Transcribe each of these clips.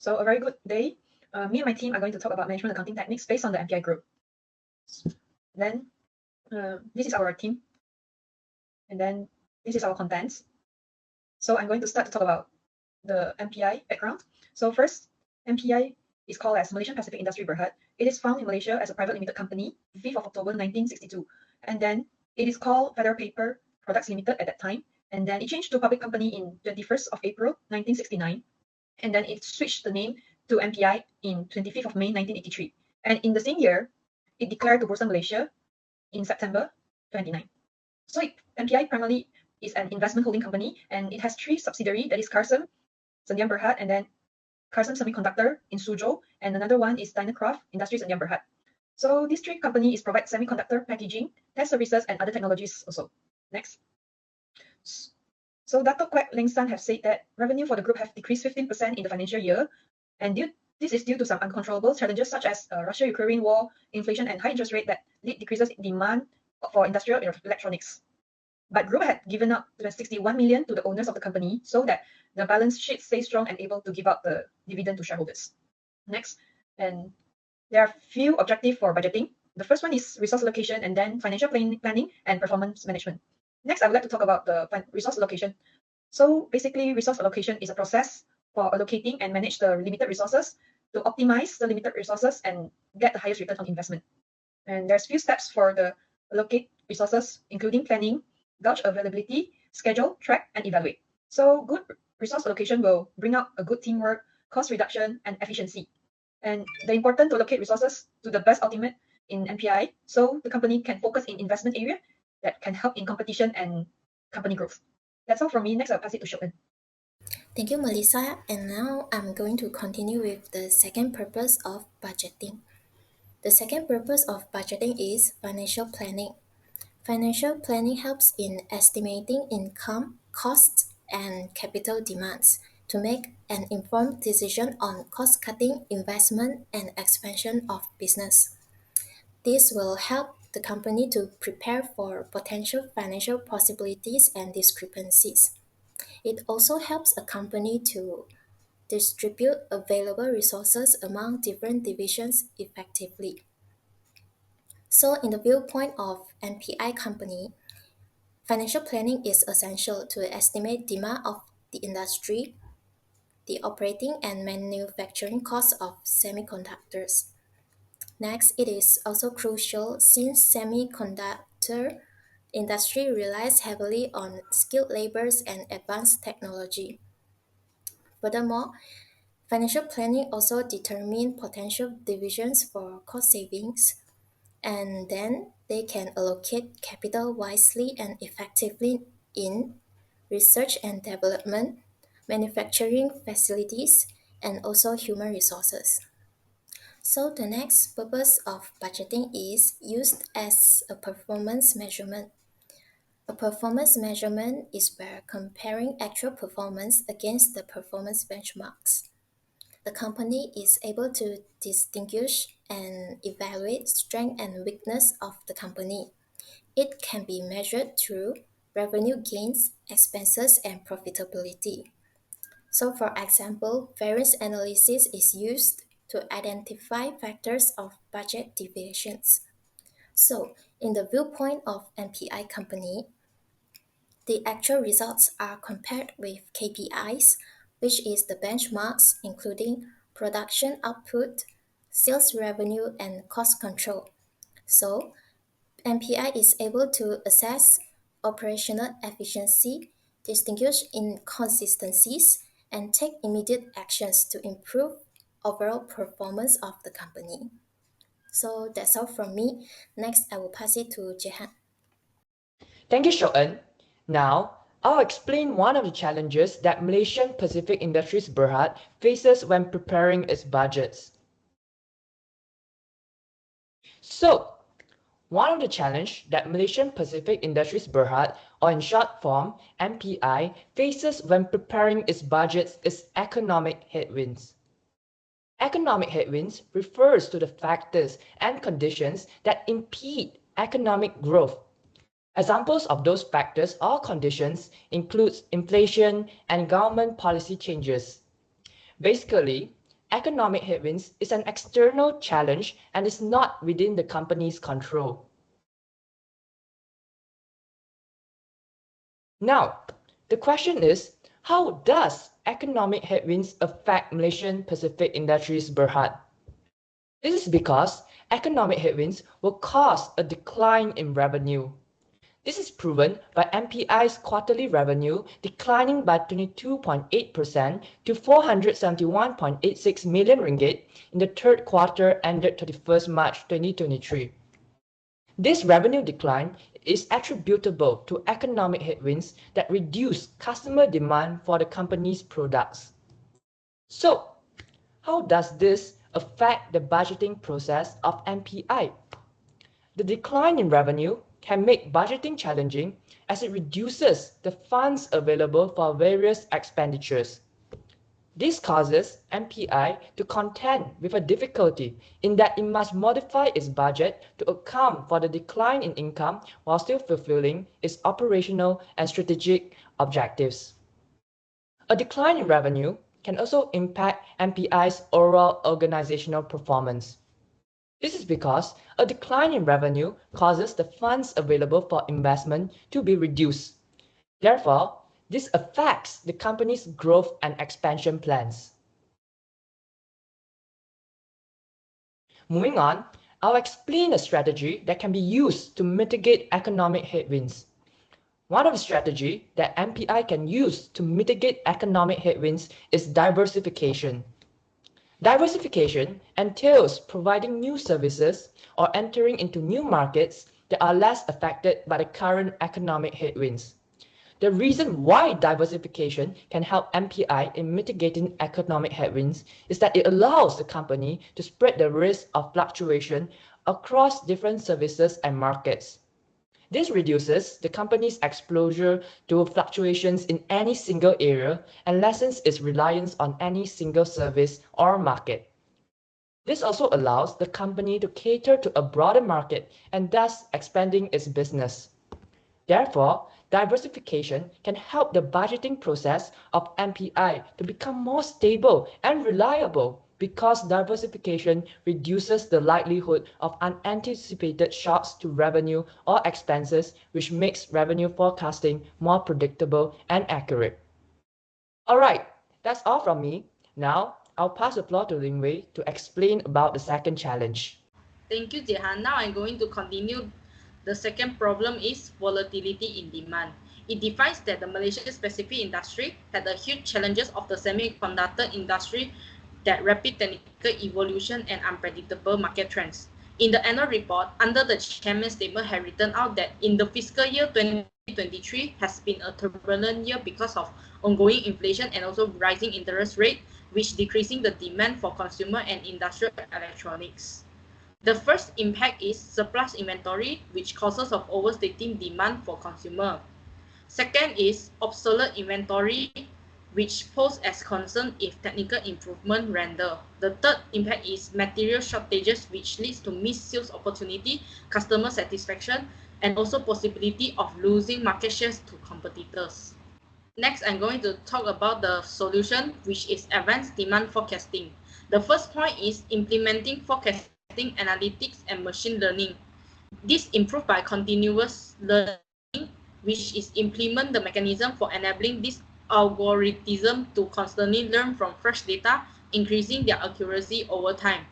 So a very good day. Me and my team are going to talk about management accounting techniques based on the MPI group. Then this is our team. And then this is our contents. So I'm going to start to talk about the MPI background. So first, MPI is called as Malaysian Pacific Industry Berhad. It is found in Malaysia as a private limited company, 5th of October 1962. And then it is called Federal Paper Products Limited at that time. And then it changed to public company in 21st of April 1969. And then it switched the name to MPI in 25th of May 1983. And in the same year, it declared to Bursa Malaysia in September 29. So MPI primarily is an investment holding company, and it has 3 subsidiaries, that is Karsem, Sendian Berhad, and then Karsem Semiconductor in Suzhou, and another one is Dynacraft Industries Sendian Berhad. So these 3 companies provide semiconductor packaging, test services, and other technologies also. Next. So Dato Kwek Leng San have said that revenue for the group have decreased 15% in the financial year, and this is due to some uncontrollable challenges such as Russia-Ukraine war, inflation, and high interest rate that lead decreases in demand for industrial electronics. But group had given up 61 million to the owners of the company so that the balance sheet stays strong and able to give out the dividend to shareholders. Next, and there are few objectives for budgeting. The first one is resource allocation, and then financial planning and performance management. Next, I would like to talk about the resource allocation. So basically, resource allocation is a process for allocating and manage the limited resources to optimize the limited resources and get the highest return on investment. And there's few steps for the allocate resources, including planning, gauge availability, schedule, track, and evaluate. So good resource allocation will bring out a good teamwork, cost reduction, and efficiency. And the important to allocate resources to the best ultimate in MPI, so the company can focus in investment area that can help in competition and company growth. That's all from me. Next, I'll pass it to Shogun. Thank you, Melissa. And now I'm going to continue with the second purpose of budgeting. The second purpose of budgeting is financial planning. Financial planning helps in estimating income, costs, and capital demands to make an informed decision on cost-cutting, investment, and expansion of business. This will help the company to prepare for potential financial possibilities and discrepancies. It also helps a company to distribute available resources among different divisions effectively. So, in the viewpoint of MPI company, financial planning is essential to estimate demand of the industry, the operating and manufacturing costs of semiconductors. Next, it is also crucial since semiconductor industry relies heavily on skilled labors and advanced technology. Furthermore, financial planning also determines potential divisions for cost savings, and then they can allocate capital wisely and effectively in research and development, manufacturing facilities, and also human resources. So the next purpose of budgeting is used as a performance measurement. A performance measurement is where comparing actual performance against the performance benchmarks. The company is able to distinguish and evaluate strength and weakness of the company. It can be measured through revenue gains, expenses, and profitability. So for example, variance analysis is used to identify factors of budget deviations. So in the viewpoint of MPI company, the actual results are compared with KPIs, which is the benchmarks including production output, sales revenue, and cost control. So MPI is able to assess operational efficiency, distinguish inconsistencies, and take immediate actions to improve overall performance of the company. So that's all from me. Next, I will pass it to Jehan. Thank you, Shoen. Now, I'll explain one of the challenges that Malaysian Pacific Industries Berhad faces when preparing its budgets. So, one of the challenges that Malaysian Pacific Industries Berhad, or in short form MPI, faces when preparing its budgets is economic headwinds. Economic headwinds refers to the factors and conditions that impede economic growth. Examples of those factors or conditions include inflation and government policy changes. Basically, economic headwinds is an external challenge and is not within the company's control. Now, the question is, how does economic headwinds affect Malaysian Pacific Industries Berhad? This is because economic headwinds will cause a decline in revenue. This is proven by MPI's quarterly revenue declining by 22.8% to 471.86 million ringgit in the third quarter ended 31st March 2023. This revenue decline is attributable to economic headwinds that reduce customer demand for the company's products. So, how does this affect the budgeting process of MPI? The decline in revenue can make budgeting challenging as it reduces the funds available for various expenditures. This causes MPI to contend with a difficulty in that it must modify its budget to account for the decline in income while still fulfilling its operational and strategic objectives. A decline in revenue can also impact MPI's overall organizational performance. This is because a decline in revenue causes the funds available for investment to be reduced. Therefore, this affects the company's growth and expansion plans. Moving on, I'll explain a strategy that can be used to mitigate economic headwinds. One of the strategies that MPI can use to mitigate economic headwinds is diversification. Diversification entails providing new services or entering into new markets that are less affected by the current economic headwinds. The reason why diversification can help MPI in mitigating economic headwinds is that it allows the company to spread the risk of fluctuation across different services and markets. This reduces the company's exposure to fluctuations in any single area and lessens its reliance on any single service or market. This also allows the company to cater to a broader market and thus expanding its business. Therefore, diversification can help the budgeting process of MPI to become more stable and reliable because diversification reduces the likelihood of unanticipated shocks to revenue or expenses, which makes revenue forecasting more predictable and accurate. Alright, that's all from me. Now, I'll pass the floor to Ling Wei to explain about the second challenge. Thank you, Jehan. Now I'm going to continue. The second problem is volatility in demand. It defines that the Malaysia-specific industry had the huge challenges of the semiconductor industry, that rapid technical evolution and unpredictable market trends. In the annual report, under the chairman's statement had written out that in the fiscal year 2023 has been a turbulent year because of ongoing inflation and also rising interest rate, which decreasing the demand for consumer and industrial electronics. The first impact is surplus inventory, which causes of overstating demand for consumer. Second is obsolete inventory, which pose as concern if technical improvement render. The third impact is material shortages, which leads to missed sales opportunity, customer satisfaction, and also possibility of losing market shares to competitors. Next, I'm going to talk about the solution, which is advanced demand forecasting. The first point is implementing forecasting analytics and machine learning. This improved by continuous learning, which is implement the mechanism for enabling this algorithm to constantly learn from fresh data, increasing their accuracy over time.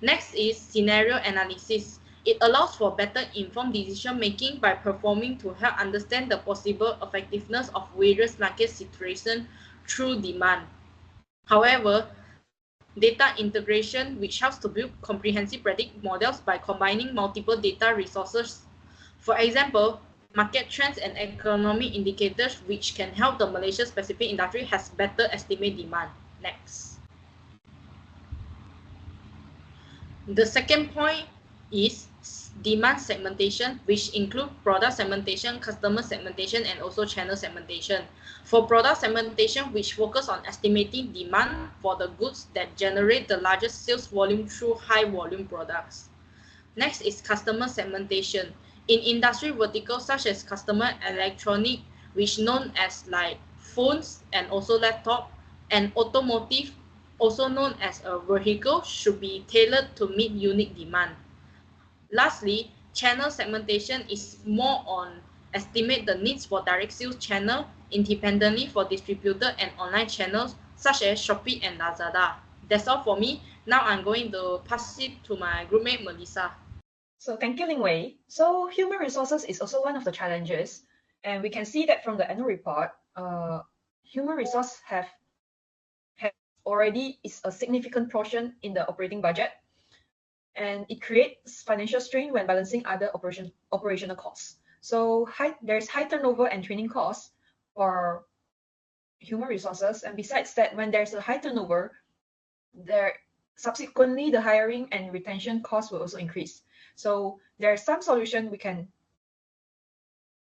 Next is scenario analysis. It allows for better informed decision making by performing to help understand the possible effectiveness of various market situations through demand. However, data integration, which helps to build comprehensive predict models by combining multiple data resources. For example, market trends and economic indicators, which can help the Malaysia-specific industry has better estimate demand. Next. The second point is demand segmentation, which include product segmentation, customer segmentation, and also channel segmentation. For product segmentation, which focus on estimating demand for the goods that generate the largest sales volume through high volume products. Next is customer segmentation. In industry verticals such as customer electronic, which known as like phones and also laptop, and automotive, also known as a vehicle, should be tailored to meet unique demand. Lastly, channel segmentation is more on estimate the needs for direct sales channel independently for distributor and online channels such as Shopee and Lazada. That's all for me. Now I'm going to pass it to my groupmate Melissa. So thank you, Ling Wei. So human resources is also one of the challenges, and we can see that from the annual report, human resource have already is a significant portion in the operating budget, and it creates financial strain when balancing other operational costs. So there's high turnover and training costs for human resources, and besides that, when there's a high turnover, there subsequently the hiring and retention costs will also increase. So there are some solution we can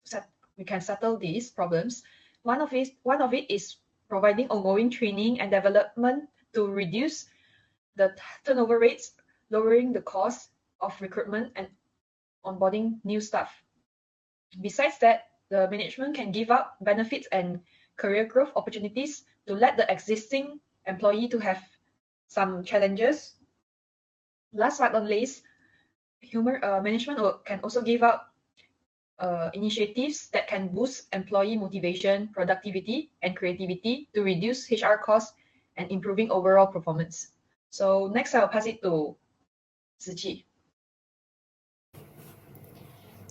settle these problems. One of it is providing ongoing training and development to reduce the turnover rates, lowering the cost of recruitment and onboarding new staff. Besides that, the management can give out benefits and career growth opportunities to let the existing employee to have some challenges. Last but not least, management can also give out initiatives that can boost employee motivation, productivity, and creativity to reduce HR costs and improving overall performance. So next, I'll pass it to Ziqi.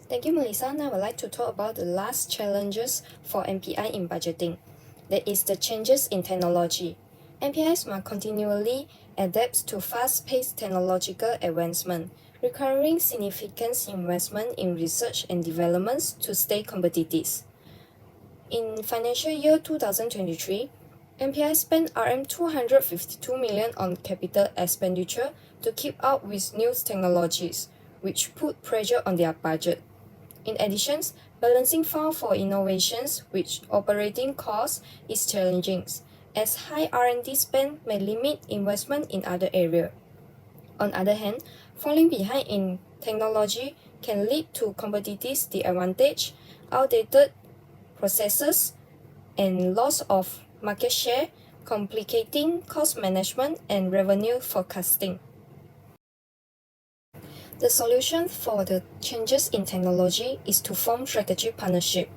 Thank you, Melissa. Now I would like to talk about the last challenges for MPI in budgeting. That is the changes in technology. MPIs must continually adapt to fast-paced technological advancement, requiring significant investment in research and developments to stay competitive. In financial year 2023, MPI spent RM252 million on capital expenditure to keep up with new technologies, which put pressure on their budget. In addition, balancing fund for innovations with operating costs is challenging, as high R&D spend may limit investment in other areas. On the other hand, falling behind in technology can lead to competitive disadvantage, outdated processes, and loss of market share, complicating cost management and revenue forecasting. The solution for the changes in technology is to form strategic partnership.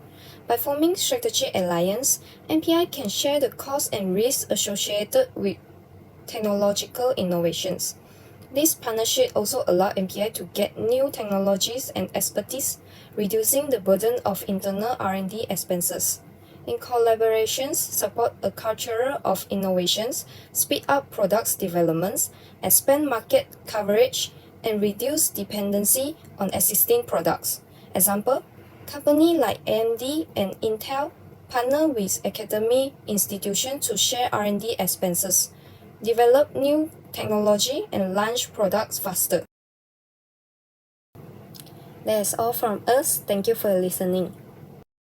By forming strategic alliance, MPI can share the costs and risks associated with technological innovations. This partnership also allows MPI to get new technologies and expertise, reducing the burden of internal R&D expenses. In collaborations, support a culture of innovations, speed up products developments, expand market coverage, and reduce dependency on existing products. Example, companies like AMD and Intel partner with academic institutions to share R&D expenses, develop new technology, and launch products faster. That's all from us. Thank you for listening.